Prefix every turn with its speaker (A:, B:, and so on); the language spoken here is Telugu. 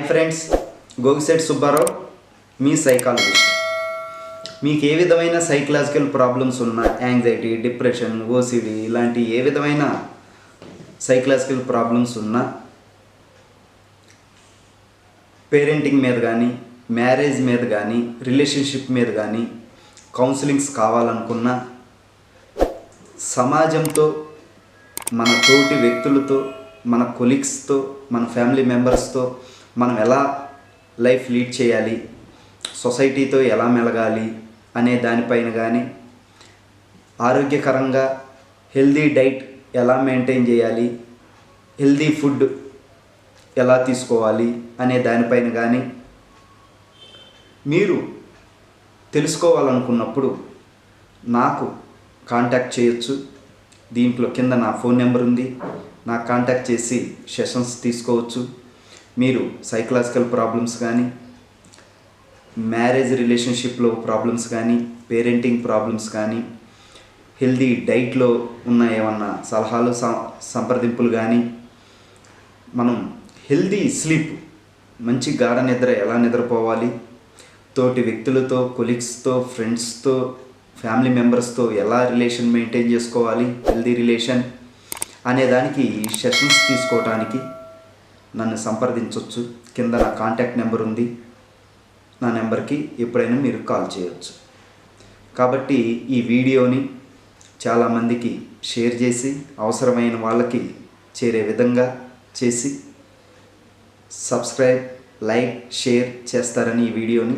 A: ఫ్రెండ్స్, గోగిశెట్టి సుబ్బారావు, మీ సైకాలజిస్ట్. మీకు ఏ విధమైన సైకలాజికల్ ప్రాబ్లమ్స్ ఉన్నా, యాంగ్జైటీ, డిప్రెషన్, ఓసిడి ఇలాంటి ఏ విధమైన సైకలాజికల్ ప్రాబ్లమ్స్ ఉన్నా, పేరెంటింగ్ మీద కానీ, మ్యారేజ్ మీద కానీ, రిలేషన్షిప్ మీద కానీ కౌన్సిలింగ్స్ కావాలనుకున్నా, సమాజంతో, మన తోటి వ్యక్తులతో, మన కొలీగ్స్తో, మన ఫ్యామిలీ మెంబర్స్తో మనం ఎలా లైఫ్ లీడ్ చేయాలి, సొసైటీతో ఎలా మెలగాలి అనే దానిపైన కానీ, ఆరోగ్యకరంగా హెల్దీ డైట్ ఎలా మెయింటైన్ చేయాలి, హెల్దీ ఫుడ్ ఎలా తీసుకోవాలి అనే దానిపైన కానీ మీరు తెలుసుకోవాలనుకున్నప్పుడు నాకు కాంటాక్ట్ చేయొచ్చు. దీంట్లో కింద నా ఫోన్ నెంబర్ ఉంది, నాకు కాంటాక్ట్ చేసి సెషన్స్ తీసుకోవచ్చు. మీరు సైకలాజికల్ ప్రాబ్లమ్స్ కానీ, మ్యారేజ్ రిలేషన్షిప్లో ప్రాబ్లమ్స్ కానీ, పేరెంటింగ్ ప్రాబ్లమ్స్ కానీ, హెల్దీ డైట్లో ఉన్న ఏమన్నా సలహాలు సంప్రదింపులు కానీ, మనం హెల్దీ స్లీప్, మంచి గాఢ నిద్ర ఎలా నిద్రపోవాలి, తోటి వ్యక్తులతో, కొలీగ్స్తో, ఫ్రెండ్స్తో, ఫ్యామిలీ మెంబర్స్తో ఎలా రిలేషన్ మెయింటైన్ చేసుకోవాలి, హెల్దీ రిలేషన్ అనే దానికి సెషన్స్ తీసుకోవడానికి నన్ను సంప్రదించవచ్చు. కింద నా కాంటాక్ట్ నెంబర్ ఉంది, నా నెంబర్కి ఎప్పుడైనా మీరు కాల్ చేయవచ్చు. కాబట్టి ఈ వీడియోని చాలామందికి షేర్ చేసి, అవసరమైన వాళ్ళకి చేరే విధంగా చేసి, సబ్స్క్రైబ్, లైక్, షేర్ చేస్తారని ఈ వీడియోని